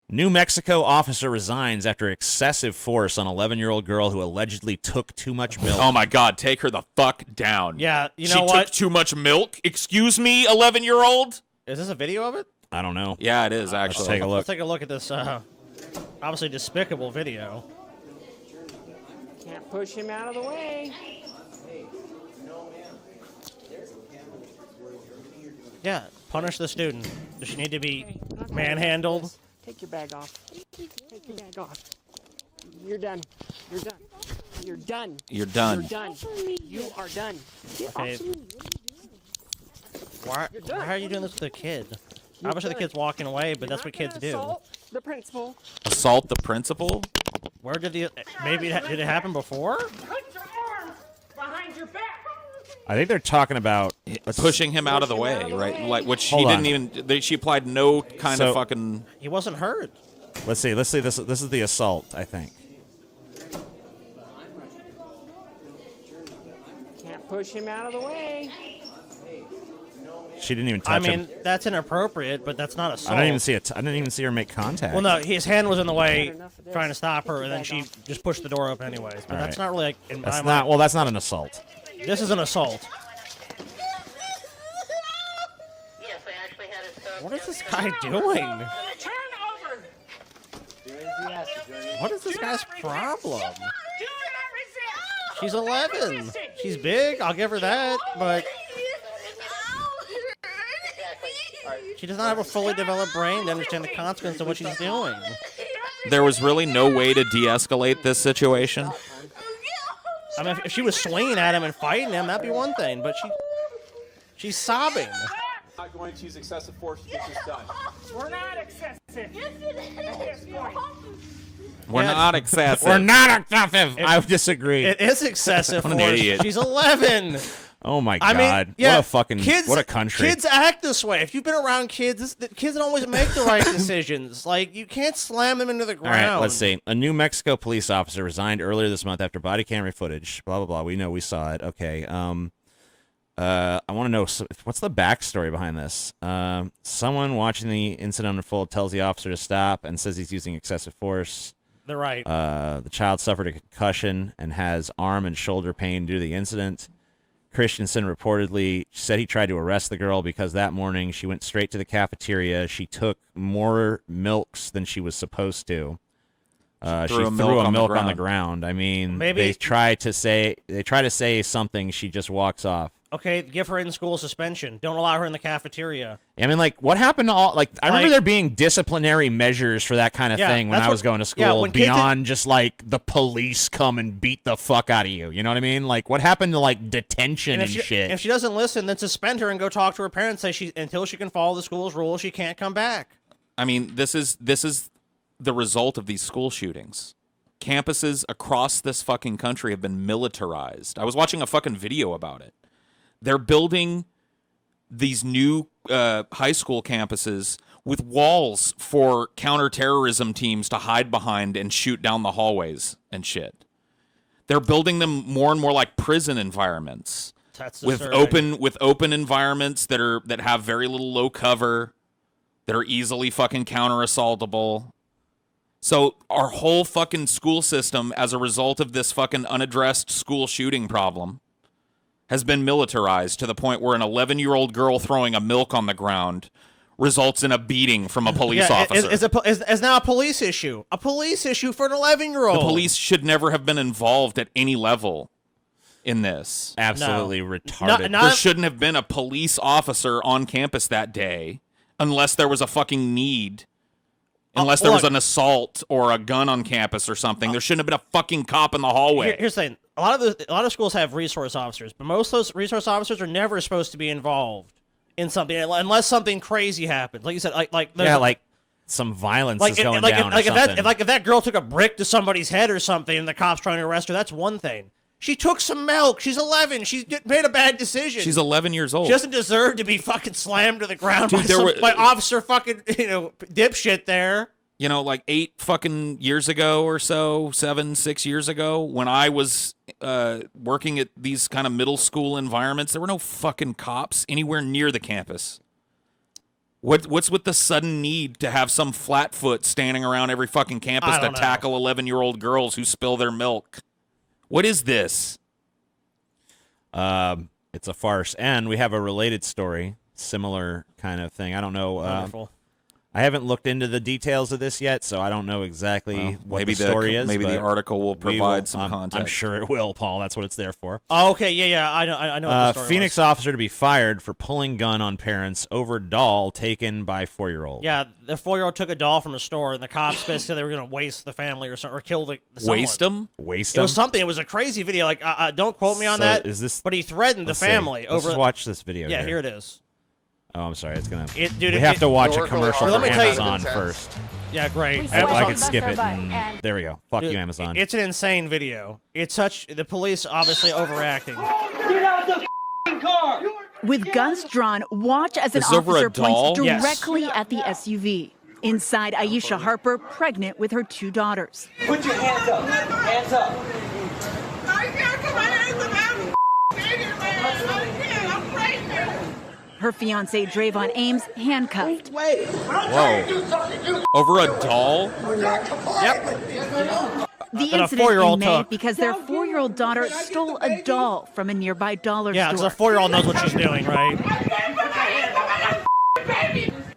New Mexico officer resigns after excessive force on 11-year-old girl who allegedly took too much milk. Oh my God, take her the fuck down. Yeah, you know she what? took too much milk? Excuse me, 11-year-old? Is this a video of it? I don't know. Yeah, it is, actually. Let's take a look. Let's take a look at this, obviously despicable video. Can't push him out of the way. Yeah, punish the student. Does she need to be manhandled? Take your bag off. Take your bag off. You're done. You're done. You're done. You're done. You're done. You are done. Get Okay. off me. Why are you doing this with a kid? Obviously the kid's walking away, but that's what kids do. Assault the principal. Assault the principal? Where did the maybe did it happen before? Put your arms behind your back. I think they're talking about Pushing him out of the way, right? Like, which she Hold didn't on. even. She applied no kind So- of fucking. He wasn't hurt. Let's see. This is the assault, I think. Can't push him out of the way. She didn't even I touch mean, him. that's inappropriate, but that's not assault. I didn't even see it. I didn't even see her make contact. Well, no, his hand was in the way, trying to stop her, and then she just pushed the door open anyways. But All that's right. not really like. In That's my not. mind, Well, that's not an assault. this is an assault. Yes, I actually had it. What is this guy doing? Turn over. What is this guy's problem? Do not resist. She's 11. She's big. I'll give her that, but she does not have a fully developed brain to understand the consequence of what she's doing. There was really no way to de-escalate this situation. I mean, if she was swinging at him and fighting him, that'd be one thing, but she's sobbing. Not going to use excessive force to get this done. We're not excessive. We're Yeah, not excessive. We're not excessive. I disagree. It is excessive What an force. idiot. She's 11. Oh my I God! mean, yeah, What a fucking kids, what a country! Kids act this way. If you've been around kids, kids don't always make the right decisions. Like, you can't slam them into the All ground. right, let's see. A New Mexico police officer resigned earlier this month after body camera footage. Blah blah blah. We know. We saw it. Okay. I want to know what's the backstory behind this. Someone watching the incident unfold tells the officer to stop and says he's using excessive force. They're right. The child suffered a concussion and has arm and shoulder pain due to the incident. Christensen reportedly said he tried to arrest the girl because that morning she went straight to the cafeteria. She took more milks than she was supposed to. She threw a milk on the ground. I mean, Maybe- they try to say something. She just walks off. Okay, give her in-school suspension. Don't allow her in the cafeteria. I mean, like, what happened to all? Like, I remember Like- there being disciplinary measures for that kind of Yeah, thing when that's I was what- going to yeah, school, when kids beyond just like the police come and beat the fuck out of you. You know what I mean? Like, what happened to like detention and, shit? If she doesn't listen, then suspend her and go talk to her parents. Say until she can follow the school's rules, she can't come back. I mean, this is the result of these school shootings. Campuses across this fucking country have been militarized. I was watching a fucking video about it. They're building these new high school campuses with walls for counterterrorism teams to hide behind and shoot down the hallways and shit. They're building them more and more like prison environments That's with disturbing. open environments that have very little low cover, that are easily fucking counter-assaultable. So our whole fucking school system, as a result of this fucking unaddressed school shooting problem, has been militarized to the point where an 11-year-old girl throwing a milk on the ground results in a beating from a police officer. It's now a police issue. A police issue for an 11-year-old. The police should never have been involved at any level in this. Absolutely retarded. Not- There shouldn't have been a police officer on campus that day unless there was a fucking need. Unless there was an assault or a gun on campus or something. There shouldn't have been a fucking cop in the hallway. Here's the thing. A lot of schools have resource officers, but most of those resource officers are never supposed to be involved in something unless something crazy happens. Like you said, like some violence is going down or something. If that girl took a brick to somebody's head or something and the cops trying to arrest her, that's one thing. She took some milk. She's 11. She made a bad decision. She's 11 years old. She doesn't deserve to be fucking slammed to the ground Dude, by officer fucking dipshit there. You know, like 8 fucking years ago or so, 6 years ago, when I was working at these kind of middle school environments, there were no fucking cops anywhere near the campus. What's with the sudden need to have some flatfoot standing around every fucking campus I to don't know. tackle 11-year-old girls who spill their milk? What is this? It's a farce. And we have a related story, similar kind of thing. I don't know. Wonderful. I haven't looked into the details of this yet, so I don't know exactly what maybe the story is. Maybe the but article will we provide some context. I'm sure it will, Paul. That's what it's there for. Oh, okay, yeah, I know. What the story Phoenix was. officer to be fired for pulling gun on parents over doll taken by 4-year-old. Yeah, the 4-year-old took a doll from the store, and the cops basically said they were going to waste the family or something, or kill the someone. Waste them? Waste It them? was something. It was a crazy video. Like, don't quote me on So that. is this- But he threatened the Let's see. family Let's over. just watch this video. Yeah, here it is. Oh, I'm sorry. It's gonna. Dude, we it- have to watch a Work really commercial hard. for Let me tell you- Amazon first. Yeah, great. I could Amazon- skip it. And there we go. Fuck Dude, you, Amazon. It's an insane video. It's such the police obviously overacting. With guns drawn, watch as an This is over a officer doll? points Yes. directly at the SUV. Inside, Aisha Harper, pregnant with her 2 daughters. Put your hands up. Hands up. I can't put my hands up. I'm pregnant, man. I can't. I'm pregnant. Her fiancé, Drayvon Ames, handcuffed. Whoa. Over a doll? The That a incident 4-year-old in May took. because their 4-year-old daughter stole a doll from a nearby dollar Yeah, because store. a 4-year-old knows what she's doing, right?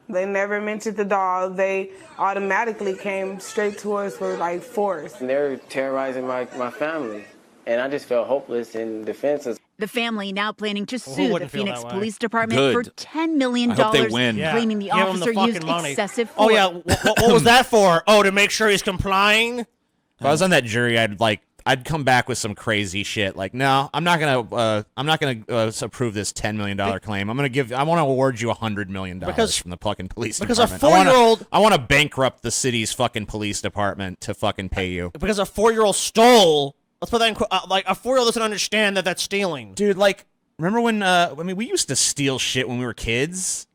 They never mentioned the doll. They automatically came straight to us for like force. They're terrorizing my family. And I just felt hopeless and defenseless. The family now planning to who sue the wouldn't feel Phoenix that way? Police Department Good. for $10 million, I hope they win. Yeah. claiming the Give him the officer fucking used money. excessive force. Oh yeah, what was that for? Oh, to make sure he's complying. If I was on that jury, I'd come back with some crazy shit. Like, no, I'm not gonna approve this $10 million claim. I want to award you $100 million from the fucking police because a department. 4-year-old I want to bankrupt the city's fucking police department to fucking pay you, because a 4-year-old stole. Let's put that in like a 4-year-old doesn't understand that that's stealing. dude. Like, remember when we used to steal shit when we were kids?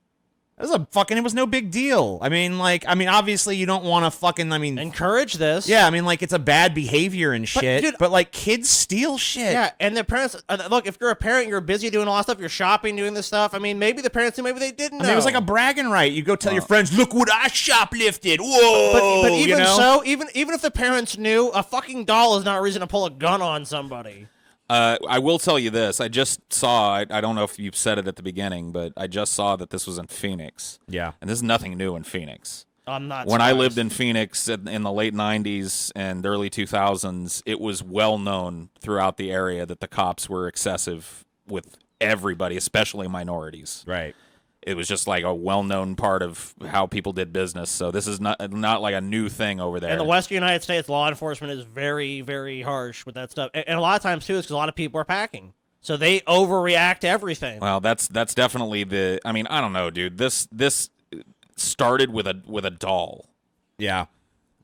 It was no big deal. I mean, obviously you don't want to fucking, Encourage this. yeah, it's a bad behavior and shit. dude, But like, kids steal shit. Yeah, and the parents look. If you're a parent, you're busy doing a lot of stuff. You're shopping, doing this stuff. I mean, maybe the parents knew, maybe they didn't. It was like a bragging right. You go tell your friends, "Look what I shoplifted." Whoa! But even you know? so, even if the parents knew, a fucking doll is not a reason to pull a gun on somebody. I will tell you this. I just saw, I don't know if you said it at the beginning, but I just saw that this was in Phoenix. Yeah. And this is nothing new in Phoenix. I'm not. When I surprised. lived in Phoenix in the late 90s and early 2000s, it was well known throughout the area that the cops were excessive with everybody, especially minorities. Right. It was just like a well-known part of how people did business. So this is not like a new thing over there. In the Western United States, law enforcement is very, very harsh with that stuff, and a lot of times too, is because a lot of people are packing, so they overreact to everything. Well, that's definitely the. I mean, I don't know, dude. This started with a doll. Yeah.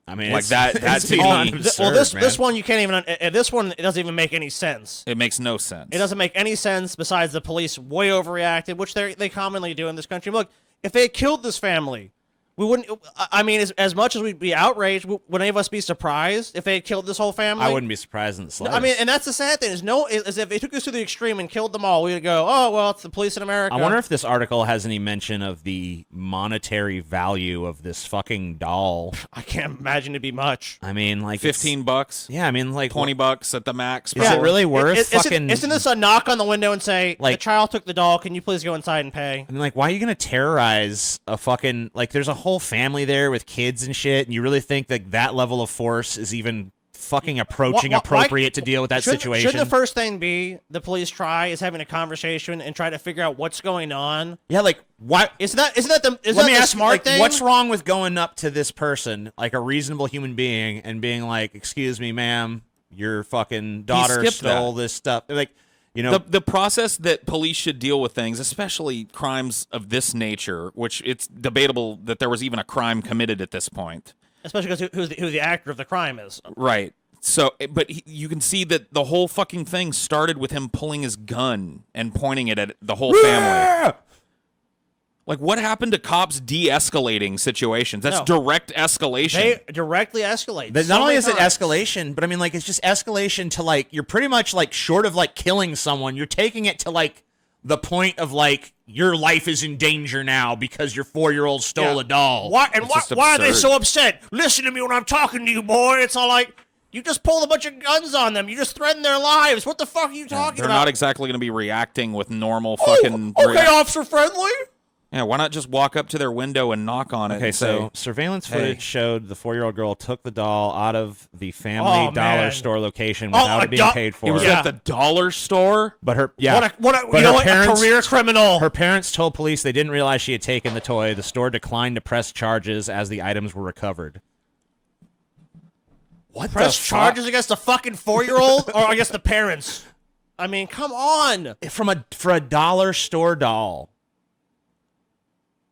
I mean, Like it's- that it's to me- beyond Well, absurd, this man. one you can't even. This one, it doesn't even make any sense. It makes no sense. It doesn't make any sense. Besides, the police way overreacted, which they commonly do in this country. Look, if they had killed this family, we wouldn't. I mean, as much as we'd be outraged, would any of us be surprised if they had killed this whole family? I wouldn't be surprised in the slightest. I mean, and that's the sad thing is if they took this to the extreme and killed them all, we'd go, oh well, it's the police in America. I wonder if this article has any mention of the monetary value of this fucking doll. I can't imagine it'd be much. I mean, like it's- $15. Yeah, I mean, like $20 at the max. Is it really worth fucking? Isn't this a knock on the window and say, Like- the child took the doll, can you please go inside and pay? I mean, like, why are you gonna terrorize a fucking like? There's a whole family there with kids and shit, and you really think that level of force is even fucking approaching Why- appropriate to deal with that situation? Shouldn't the first thing be the police try is having a conversation and try to figure out what's going on? Yeah, like what? Isn't that the Let me the ask you, smart like, thing? what's wrong with going up to this person, like a reasonable human being, and being like, "Excuse me, ma'am, your fucking daughter skipped stole that. this stuff." Like, you know, The process that police should deal with things, especially crimes of this nature, which it's debatable that there was even a crime committed at this point. Especially because who the actor of the crime is. Right. So, but you can see that the whole fucking thing started with him pulling his gun and pointing it at the whole family. Like, what happened to cops de-escalating situations? That's No. direct escalation. They directly escalate. But so not only many is it times. escalation, but I mean, like, it's just escalation to like you're pretty much like short of like killing someone, you're taking it to like the point of like your life is in danger now because your 4-year-old stole a doll. Why just are they absurd. so upset? Listen to me when I'm talking to you, boy. It's all like you just pulled a bunch of guns on them. You just threatened their lives. What the fuck are you talking They're about? not exactly going to be reacting with normal fucking. Okay, officer friendly. Yeah, why not just walk up to their window and knock on it? Okay, and so say, surveillance "Hey." footage showed the 4-year-old girl took the doll out of the family Oh, dollar man. store location without a it being do- paid for. It was at the dollar store. But her, yeah. What a But you know her what? A parents- career criminal. Her parents told police they didn't realize she had taken the toy. The store declined to press charges as the items were recovered. What Press the charges against a fucking 4-year-old or against the parents. I mean, come on. For a dollar store doll.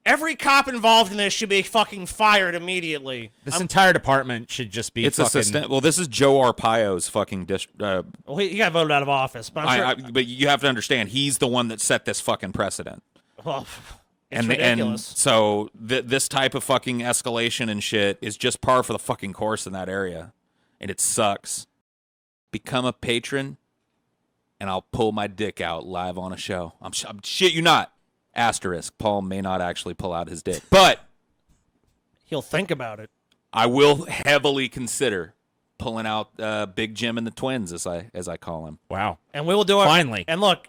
Every cop involved in this should be fucking fired immediately. This entire department should just be It's fucking... assistant. Well, this is Joe Arpaio's fucking Well, he got voted out of office, but I'm sure. but you have to understand, he's the one that set this fucking precedent. Well, it's And ridiculous. so this type of fucking escalation and shit is just par for the fucking course in that area, and it sucks. Become a patron, and I'll pull my dick out live on a show. I'm shit you not. Asterisk. Paul may not actually pull out his dick, but He'll think about it. I will heavily consider pulling out Big Jim and the Twins, as I call him. Wow. And we will do it. Finally. And look,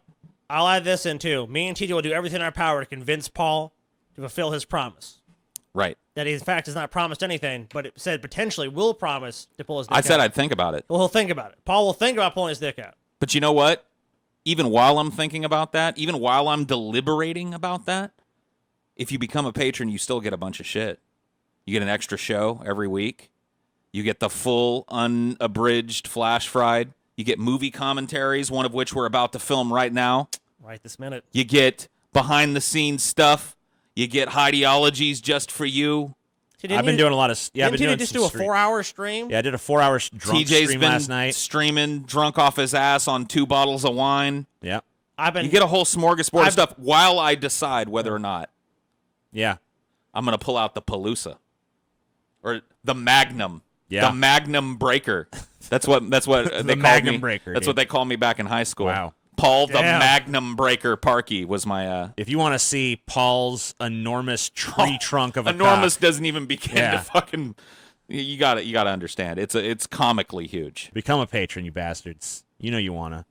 I'll add this in too. Me and TJ will do everything in our power to convince Paul to fulfill his promise. Right. That he, in fact, has not promised anything, but it said potentially will promise to pull his dick I said out. I'd think about it. Well, he'll think about it. Paul will think about pulling his dick out. But you know what? Even while I'm thinking about that, even while I'm deliberating about that, if you become a patron, you still get a bunch of shit. You get an extra show every week. You get the full, unabridged flash fried. You get movie commentaries, one of which we're about to film right now. Right this minute. You get behind-the-scenes stuff. You get ideologies just for you. See, I've been doing a lot of... Yeah, I've been didn't doing you just some do a stream- 4-hour stream? Yeah, I did a 4-hour drunk TJ's stream been last night. streaming, drunk off his ass on 2 bottles of wine. Yeah. I've been. You get a whole smorgasbord of stuff while I decide whether or not Yeah. I'm going to pull out the Palooza or the Magnum. Yeah. The Magnum Breaker. That's what they call Magnum me. Breaker, That's dude. what they called me back in high school. Wow. Paul the Damn. Magnum Breaker Parkey was my If you want to see Paul's enormous tree trunk of a enormous cock, doesn't even begin Yeah. to fucking you got to understand. It's comically huge. become a patron, you bastards. You know you want to.